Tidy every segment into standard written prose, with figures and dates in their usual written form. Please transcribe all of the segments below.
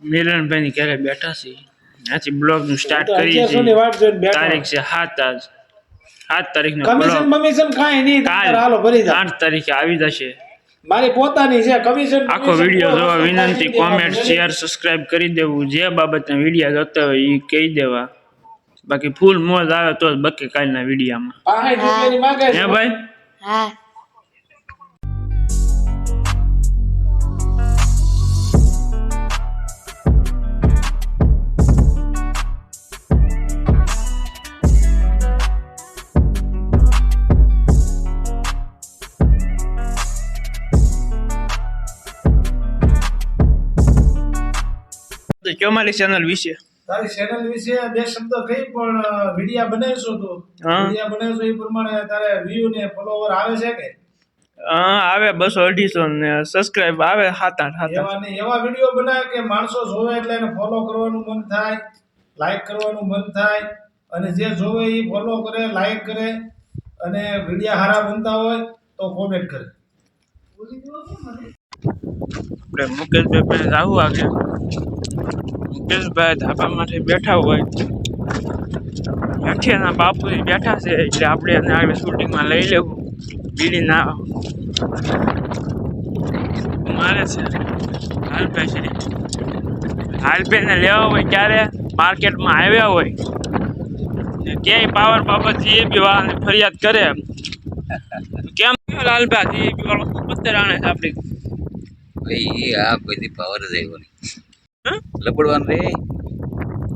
મિલનભાઈ ની ઘરે બેઠા છે આથી બ્લોગ નું સ્ટાર્ટ કરી છે તારીખ છે 7 તારીખનો કમિશન કમિશન કાઈ નહીં હાલો ભરી જા 8 તારીખે આવી જશે મારી પોતાની છે કમિશન આખો વિડિયો જોવા વિનંતી કોમેન્ટ શેર સબસ્ક્રાઇબ કરી દેવું જે બાબતના વિડિયો જોતા હોય એ કહી દેવા બાકી ફૂલ મોજ આવે તો જ બકે કાલના વિડિયામાં 65 રૂપિયાની માંગે છે હે ભાઈ હા તો અમારી ચેનલ વિશે તારી ચેનલ વિશે બે શબ્દ કહી પણ વિડિયો બનાવશો તો વિડિયો બનાવશો એ પ્રમાણે તારે વ્યૂ ને ફોલોવર આવે છે કે હા આવે 200 250 ને સબસ્ક્રાઇબ આવે 7-8 એવા વિડિયો બનાવે કે માણસો જોવે એટલે એને ફોલો કરવાનું મન થાય લાઈક કરવાનું મન થાય અને જે જોવે એ ફોલો કરે લાઈક કરે અને વિડિયો સારા બનતા હોય તો કોમેન્ટ કરે આપણે મુકેશભાઈ પાસે આવું આગે મુકેશભાઈ ધાબામાંથી બેઠા હોય હેઠિયાના બાપુજી બેઠા છે એટલે આપણે એને આગળ શૂટિંગમાં લઈ લેવું બીડી ના મારે છે હાલભાઈ છે હાલભાઈને લેવા હોય ક્યારે માર્કેટમાં આવ્યા હોય ને ક્યાંય પાવર બાબત જીએબી વાળાને ફરિયાદ કરે કેમ લાલભાઈ જીએબી વાળો પત્તર આણે છે આપણી ભાઈ આ બધી પાવર જ આવ્યો નહીં લપડવાનું રે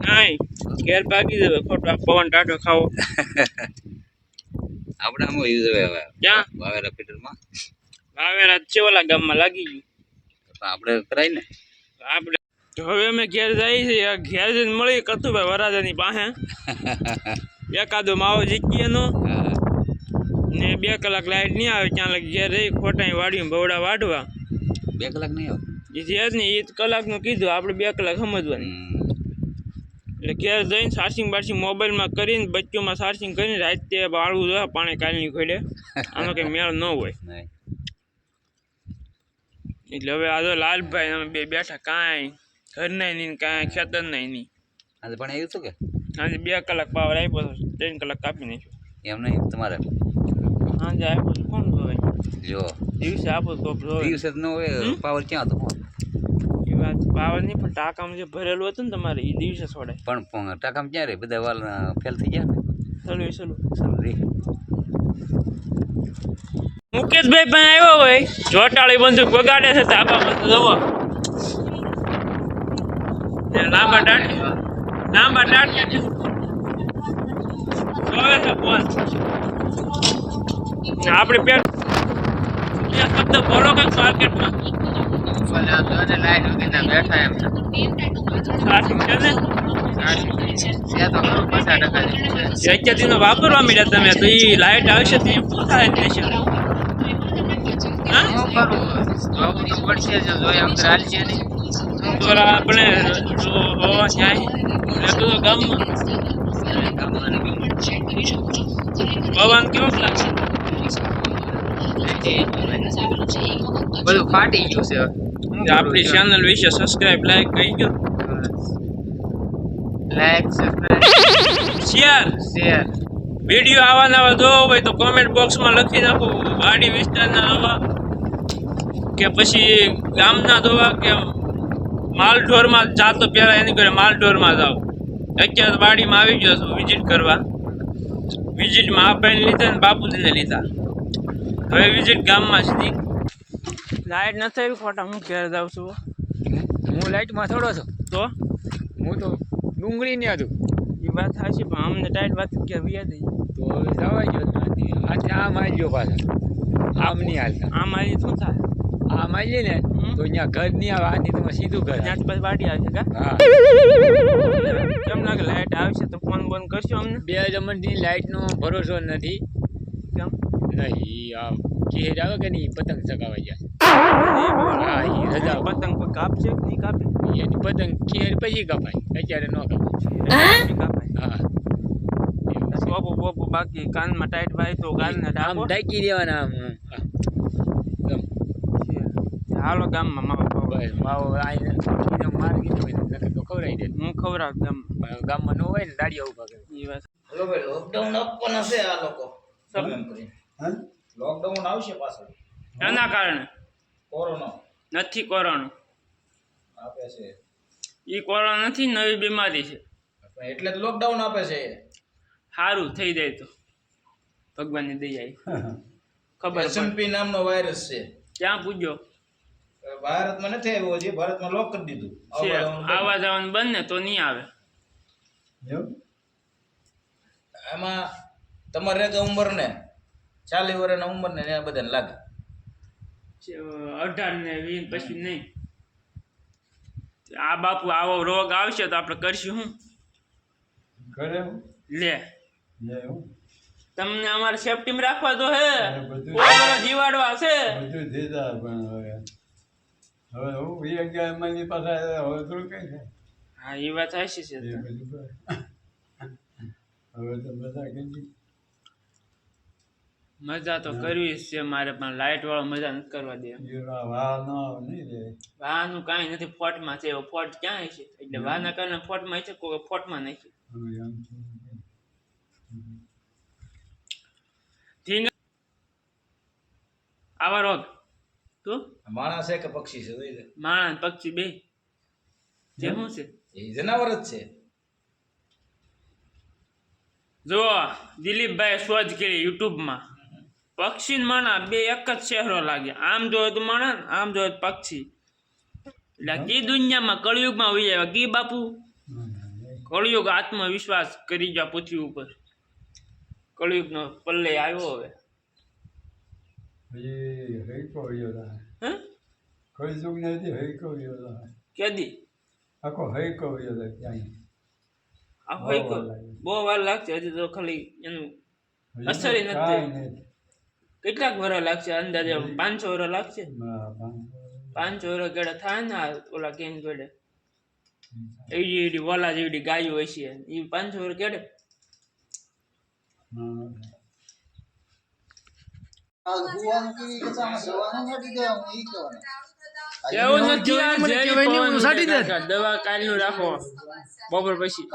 નહીં ઘેર ભાગી દેવે ખોટો પવન ટાઢો ખાવો આપણે આમ યુઝ હવે ક્યાં વાવેરા ફીટરમાં વાવેરા ચેવલા ગામમાં લાગી ગયું આપણે કરાય ને આપણે હવે અમે ઘેર જઈએ છીએ ઘેર જઈને મળી કથુભાઈ વરાજાની પાસે એકાદો માવો જીકી એનો ને 2 કલાક લાઈટ નહીં આવે ત્યાં લગી ઘેર રહી ખોટા વાડીમાં બવડા વાઢવા 2 કલાક નહીં આવે એ છે જ નહીં એ કલાકનું કીધું આપણે 2 કલાક સમજવાની એટલે ઘેર જઈને ચાર્જિંગ બાર્જિંગ મોબાઈલમાં કરીને બચ્ચોમાં ચાર્જિંગ કરીને રાતે વાળવું જોઈએ પાણી કાલની ખોડે આનો કંઈ મેળ ન હોય એટલે હવે આ તો લાલભાઈ અમે બે બેઠા કાંઈ ઘર નહીં કાંઈ ખેતર નહીં આજે પણ આવ્યું હતું કે આજે 2 કલાક પાવર આપ્યો 3 કલાક કાપી નાખ્યો એમ નહીં તમારે સાંજે આપ્યો કોણ જોવે જો દિવસે આપો તો દિવસે ન હોય પાવર ક્યાં હતો એ વાત પાવર નહીં પણ ટાંકામાં જે ભરેલું હતું ને તમારે એ દિવસે છોડાય પણ ટાંકામાં ક્યાં રે બધા વાલ ફેલ થઈ ગયા ચલો રે મુકેશભાઈ પણ આવ્યો હોય જોટાળી બંદૂક વગાડે છે ધાબા પર જવો લાંબા ટાટ જોવે છે ફોન આપણે પેટ શબ્દ બોલો કઈ માર્કેટમાં વાપરવા મળ્યા તમે તો એ લાઈટ આવશે તો શું થાય દેશે આપણે ગામમાં પવન કેવો લાગશે બધું ફાટી ગયું છે આપણી ચેનલ વિશે સબસ્ક્રાઇબ લાઈક કરી દો લાઈક શેર વિડિયો આવા જોવો હોય તો કોમેન્ટ બોક્સમાં લખી નાખો વાડી વિસ્તારના આવા કે પછી ગામના જોવા કે માલઢોરમાં જાતો પહેલા એની ઘરે માલઢોરમાં જાઓ અત્યારે વાડીમાં આવી ગયો છું વિઝિટ કરવા વિઝિટમાં આ ભાઈને લીધા ને બાપુજીને લીધા હવે વિઝિટ ગામમાં સીધી લાઈટ નથી આવી ખોટા હું ઘેર જાઉં છું હું લાઈટમાં થોડો છું તો હું તો ડુંગળી ને હતું એ વાત સાચી પણ અમને ટાઈટ વાત કે વ્યાજ તો જવા ગયો આજે આમ આવી ગયો પાછા આમ નહીં હાલતા આમ આવી શું થાય આમ આવીએ ને તો અહીંયા ઘર નહીં આવે આની તમે સીધું ઘર ત્યાં પછી વાડી આવશે કા હા કેમ લાગે લાઈટ આવશે તો ફોન બંધ કરશો અમને 2 જમણની લાઈટનો ભરોસો નથી કેમ નહીં આ ચહેર આવે કે નહીં પતંગ ચગાવા જાય હા એ રજા પતંગ કોઈ કાપશે કે નહીં કાપે એની પતંગ ખેર પછી કપાય અત્યારે ન કપાય હા બોપો બાકી કાનમાં ટાઈટ ભાઈ તો ગાલને આમ ઢાંકી દેવાના આમ હાલો ગામમાં માવો બસ માવો આવીને મારી કીધું નકર તો ખવડાવી દે. હું ખવડાવ ગામ ગામમાં ન હોય ને દાડિયા ઉભા કરે. એ વાત હલો ભાઈ લોકડાઉન આપવાના છે આ લોકો સમ. એમ કરીને. લોકડાઉન આવશે પાછળ એના કારણે કોરોના નથી કોરોના આપે છે એ કોરોના નથી, નવી બીમારી છે. પણ એટલે જ લોકડાઉન આપે છે સારું થઈ જાય તો ભગવાનની દયા ખબર પડે. એસએનપી નામનો વાયરસ છે ક્યાં પૂછ્યો ભારતમાં નથી આવ્યો હજી ભારતમાં લોક કરી દીધું છે આવવા જવાનું બંધ. આવવા જવાનું બંધ ને તો નહીં આવે. એમાં તમારે કે ઉંમર ને 40 વર્ષના ઉંમર ને એ બધાને લાગે 18 ને 20 પછી નહીં. આ બાપુ આવો રોગ આવશે તો આપણે કરશું શું? લે તમને અમારે સેફટીમાં રાખવા તો હે કોઈ જીવાડવા છે. હા એ વાત સાચી છે. મજા તો કરવી જ છે મારે, પણ લાઈટ વાળો મજા નથી કરવા દે. વાહનું કાંઈ નથી, ફોટમાં છે. ફોટ ક્યાં છે? એટલે વાહના કારણે ફોટમાં છે, કોઈ ફોટમાં નથી. આવા રોગ તો માણસ છે કે પક્ષી છે જોઈ લે. માણસ પક્ષી બે જે શું છે? એ જનાવર જ છે જો દિલીપભાઈ શોધ કરી યુટ્યુબમાં, પક્ષી ને માણસ બે એક જ ચહેરો લાગે. આમ જોયો તો માણસ, આમ જોયો તો પક્ષી. એટલે કી દુનિયામાં કળિયુગમાં આવી જાય કી બાપુ? કળિયુગ આત્મવિશ્વાસ કરી ગયા પૃથ્વી ઉપર. કળિયુગનો પલ્લે આવ્યો હવે. કેદી બહુ વાર લાગશે હજી તો, ખાલી એનું અસર નથી. કેટલાક વર્ષ લાગશે અંદાજે? 500 વર્ષ લાગશે. 500 વર્ષ ગળે થાય ને ઓલા કેમ ગળે એડી વોલા જેવડી ગાયો હોય છે એ 500 વર્ષ ગળે. એવું નથી આ દવા કાલનું રાખો બપોર પછી.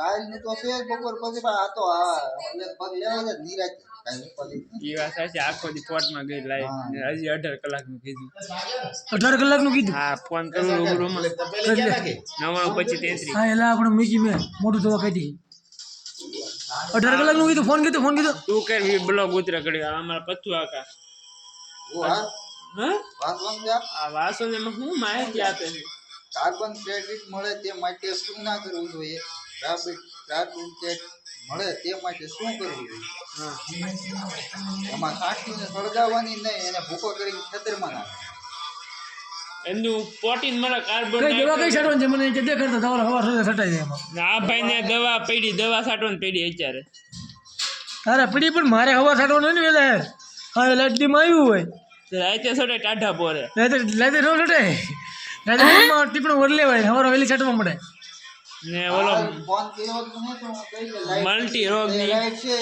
એ વાત સાચી, આખો દી ફોટમાં ગઈ લાઈટ. હજી 18 કલાકનું કીધું. 18 કલાકનું કીધું? હા, ફોન કરું રૂબરૂમાં 99 હા એલા આપણે મીકી મેં મોટું દવા કાઢી. 18 કલાકનું કીધું? ફોન કીધું તું કર બ્લોગ ઉતરે કરી અમારા પથ્થુ આકા. આ વાસોને હું માહિતી આપે છે. કાર્બન ક્રેડિટ મળે તે માટે શું ના કરવું જોઈએ? કાર્બન ક્રેડિટ મળે તે માટે શું કરવું જોઈએ? એમાં કાઠીને સળગાવવાની નહીં, એને ભૂકો કરીને ખેતરમાં નાખે. એમનું પ્રોટીન મળે. કાર્બન કઈ દવા કઈ છાંટવાની છે મને કે દેખાડતા તમારે હવા સાથે છટાઈ જાય એમાં. આ ભાઈને દવા પડી, દવા છાંટવાની પડી અત્યારે. તારે પડી પણ મારે હવા છાંટવાનું ને વેલા હા લાઈટ ડીમ આવ્યું હોય રાતે છોડે ટાઢા પોરે લાઈટ ન છટાય. લાઈટ ટીપણું વર લેવાય, હવારે વેલી છાંટવા મળે. ને ઓલો ફોન કર્યો તો નહીં તો હું કહી દે લાઈટ મલ્ટી રોગ ની લાઈટ છે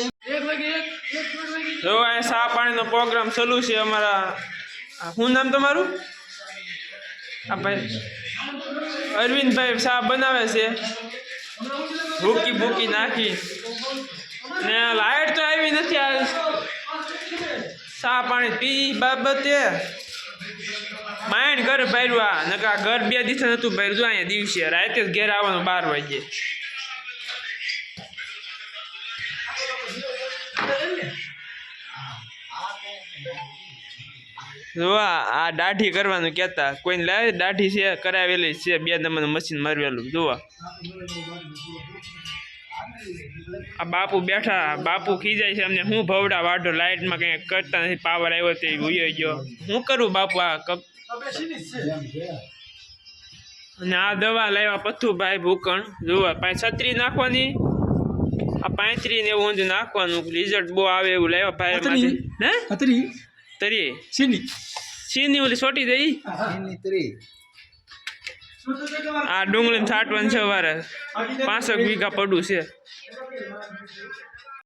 જો આ સા પાણીનો પ્રોગ્રામ ચાલુ છે અમારા. શું નામ તમારું? આ ભાઈ અરવિંદભાઈ સા બનાવે છે, ભૂકી ભૂકી નાખી. ને લાઈટ તો આવી નથી. આ સા પાણી પી બાબતે માઇન્ડ ઘર ભર્યું. નકા ઘર 2 દિવસ નતું ભર્યું. જો અહીંયા દિવસે રાતે જ ઘેર આવવાનું 12 વાગે. જો આ દાઢી કરવાનું કહેતા, કોઈને લાવે દાઢી છે કરાવેલી છે, 2 નંબરનું મશીન મારવેલું. જુઓ આ બાપુ બેઠા, બાપુ ખીજાય છે અમને. હું ભવડા વાઢો, લાઇટમાં કંઈ કરતા નથી, પાવર આવ્યો તે ઉયો ગયો. હું કરું બાપુ? આ અને આ દવા લાવ્યા પથ્થુભાઈ ભૂકણ. જુઓ 36 નાખવાની, આ 35 ને એવું ઊંધું નાખવાનું. રિઝલ્ટ બહુ આવે એવું લાવ્યા ભાઈ. હે તરી સીની ઓલી સોટી દઈ. આ ડુંગળી છાંટવાનું છે વારે. 5 વીઘા પડું છે.